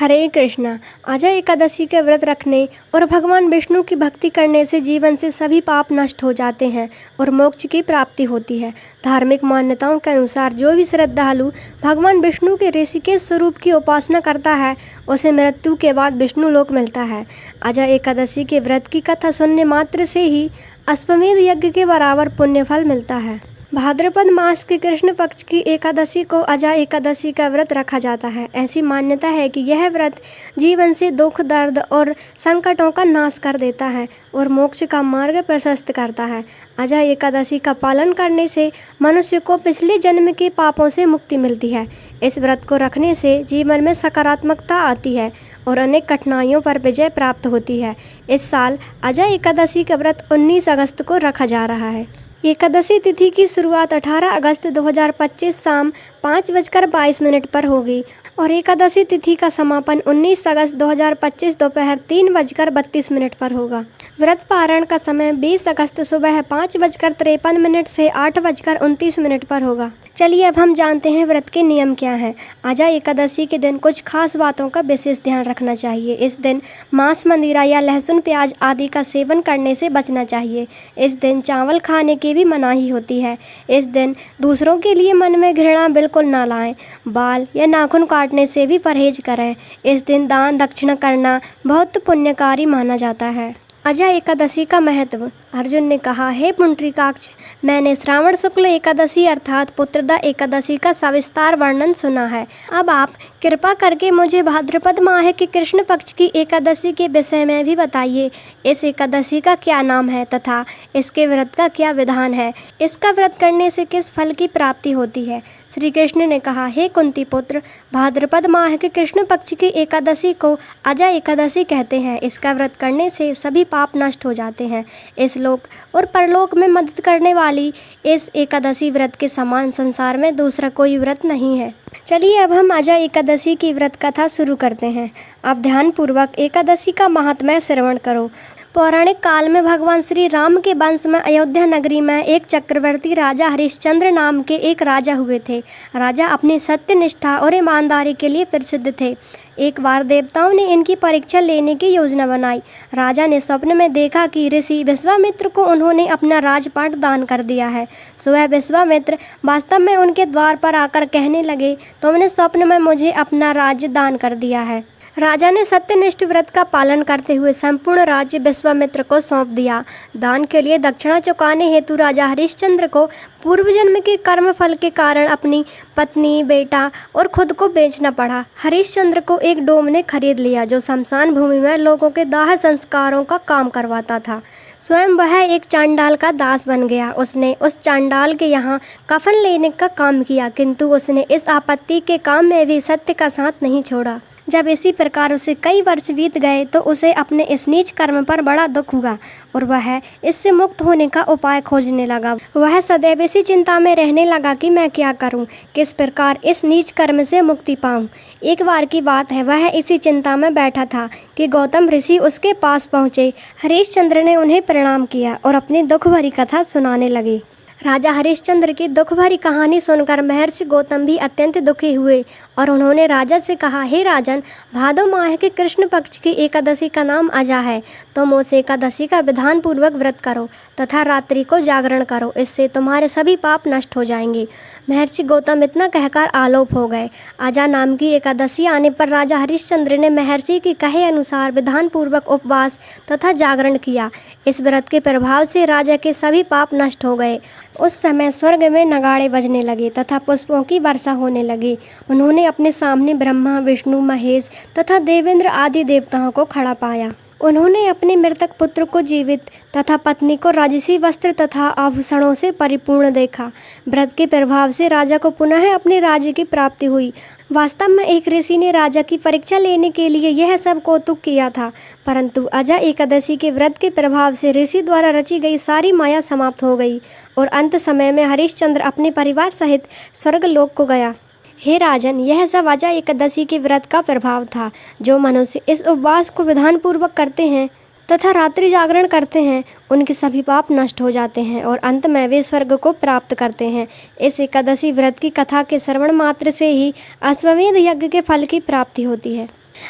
हरे कृष्णा। अजय एकादशी के व्रत रखने और भगवान विष्णु की भक्ति करने से जीवन से सभी पाप नष्ट हो जाते हैं और मोक्ष की प्राप्ति होती है। धार्मिक मान्यताओं के अनुसार जो भी श्रद्धालु भगवान विष्णु के ऋषिकेश स्वरूप की उपासना करता है उसे मृत्यु के बाद विष्णु लोक मिलता है। अजय एकादशी के व्रत की कथा सुनने मात्र से ही अश्वमेध यज्ञ के बराबर पुण्य फल मिलता है। भाद्रपद मास की कृष्ण पक्ष की एकादशी को अजय एकादशी का व्रत रखा जाता है। ऐसी मान्यता है कि यह व्रत जीवन से दुख, दर्द और संकटों का नाश कर देता है और मोक्ष का मार्ग प्रशस्त करता है। अजय एकादशी का पालन करने से मनुष्य को पिछले जन्म के पापों से मुक्ति मिलती है। इस व्रत को रखने से जीवन में सकारात्मकता आती है और अनेक कठिनाइयों पर विजय प्राप्त होती है। इस साल अजय एकादशी का व्रत 19 अगस्त को रखा जा रहा है। एकादशी तिथि की शुरुआत 18 अगस्त 2025 शाम 5:22 पर होगी और एकादशी तिथि का समापन 19 अगस्त 2025 दोपहर 3:32 पर होगा। व्रत पारण का समय 20 अगस्त सुबह 5:53 से 8:29 पर होगा। चलिए अब हम जानते हैं व्रत के नियम क्या हैं। अजय एकादशी के दिन कुछ खास बातों का विशेष ध्यान रखना चाहिए। इस दिन मांस, मदिरा या लहसुन, प्याज आदि का सेवन करने से बचना चाहिए। इस दिन चावल खाने की भी मनाही होती है। इस दिन दूसरों के लिए मन में घृणा बिल्कुल ना लाएं। बाल या नाखून काटने से भी परहेज करें। इस दिन दान दक्षिणा करना बहुत पुण्यकारी माना जाता है। अजय एकादशी का महत्व। अर्जुन ने कहा, हे पुंडरीकाक्ष, मैंने श्रावण शुक्ल एकादशी अर्थात पुत्रदा एकादशी का सविस्तार वर्णन सुना है। अब आप कृपा करके मुझे भाद्रपद माह के कृष्ण पक्ष की एकादशी के विषय में भी बताइए। इस एकादशी का क्या नाम है तथा इसके व्रत का क्या विधान है? इसका व्रत करने से किस फल की प्राप्ति होती है? श्री कृष्ण ने कहा, हे कुंती पुत्र, भाद्रपद माह के कृष्ण पक्ष की एकादशी को अजय एकादशी कहते हैं। इसका व्रत करने से सभी पाप नष्ट हो जाते हैं। इस लोक और परलोक में मदद करने वाली इस एकादशी व्रत के समान संसार में दूसरा कोई व्रत नहीं है। चलिए अब हम अजय एकादशी की व्रत कथा शुरू करते हैं। अब ध्यान पूर्वक एकादशी का महात्म्य श्रवण करो। पौराणिक काल में भगवान श्री राम के वंश में अयोध्या नगरी में एक चक्रवर्ती राजा हरिश्चंद्र नाम के एक राजा हुए थे। राजा अपनी सत्यनिष्ठा और ईमानदारी के लिए प्रसिद्ध थे। एक बार देवताओं ने इनकी परीक्षा लेने की योजना बनाई। राजा ने स्वप्न में देखा कि ऋषि विश्वामित्र को उन्होंने अपना राजपाट दान कर दिया है। सुबह विश्वामित्र वास्तव में उनके द्वार पर आकर कहने लगे, तुमने स्वप्न में मुझे अपना राज्य दान कर दिया है। राजा ने सत्यनिष्ठ व्रत का पालन करते हुए संपूर्ण राज्य विश्वामित्र को सौंप दिया। दान के लिए दक्षिणा चुकाने हेतु राजा हरिश्चंद्र को पूर्व जन्म के कर्म फल के कारण अपनी पत्नी, बेटा और खुद को बेचना पड़ा। हरिश्चंद्र को एक डोम ने खरीद लिया जो शमशान भूमि में लोगों के दाह संस्कारों का काम करवाता था। स्वयं वह एक चांडाल का दास बन गया। उसने उस चांडाल के यहाँ कफन लेने का काम किया, किंतु उसने इस आपत्ति के काम में भी सत्य का साथ नहीं छोड़ा। जब इसी प्रकार उसे कई वर्ष बीत गए तो उसे अपने इस नीच कर्म पर बड़ा दुख हुआ और वह इससे मुक्त होने का उपाय खोजने लगा। वह सदैव इसी चिंता में रहने लगा कि मैं क्या करूं, किस प्रकार इस नीच कर्म से मुक्ति पाऊं। एक बार की बात है, वह इसी चिंता में बैठा था कि गौतम ऋषि उसके पास पहुँचे। हरिश्चंद्र ने उन्हें प्रणाम किया और अपनी दुख भरी कथा सुनाने लगे। राजा हरिश्चंद्र की दुख भरी कहानी सुनकर महर्षि गौतम भी अत्यंत दुखी हुए और उन्होंने राजा से कहा, हे राजन, भादो माह के कृष्ण पक्ष की एकादशी का नाम अजा है। तुम उस एकादशी का विधान पूर्वक व्रत करो तथा रात्रि को जागरण करो, इससे तुम्हारे सभी पाप नष्ट हो जाएंगे। महर्षि गौतम इतना कहकर आलोप हो गए। अजा नाम की एकादशी आने पर राजा हरिश्चंद्र ने महर्षि के कहे अनुसार विधान पूर्वक उपवास तथा जागरण किया। इस व्रत के प्रभाव से राजा के सभी पाप नष्ट हो गए। उस समय स्वर्ग में नगाड़े बजने लगे तथा पुष्पों की वर्षा होने लगी। उन्होंने अपने सामने ब्रह्मा, विष्णु, महेश तथा देवेंद्र आदि देवताओं को खड़ा पाया। उन्होंने अपने मृतक पुत्र को जीवित तथा पत्नी को राजसी वस्त्र तथा आभूषणों से परिपूर्ण देखा। व्रत के प्रभाव से राजा को पुनः अपने राज्य की प्राप्ति हुई। वास्तव में एक ऋषि ने राजा की परीक्षा लेने के लिए यह सब कौतुक किया था, परंतु अजय एकादशी के व्रत के प्रभाव से ऋषि द्वारा रची गई सारी माया समाप्त हो गई और अंत समय में हरिश्चंद्र अपने परिवार सहित स्वर्गलोक को गया। हे राजन, यह सब अजय एकादशी के व्रत का प्रभाव था। जो मनुष्य इस उपवास को विधान पूर्वक करते हैं तथा रात्रि जागरण करते हैं, उनके सभी पाप नष्ट हो जाते हैं और अंत में वे स्वर्ग को प्राप्त करते हैं। इस एकादशी व्रत की कथा के श्रवण मात्र से ही अश्वमेध यज्ञ के फल की प्राप्ति होती है।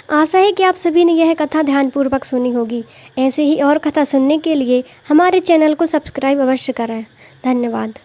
आशा है कि आप सभी ने यह कथा ध्यानपूर्वक सुनी होगी। ऐसे ही और कथा सुनने के लिए हमारे चैनल को सब्सक्राइब अवश्य करें। धन्यवाद।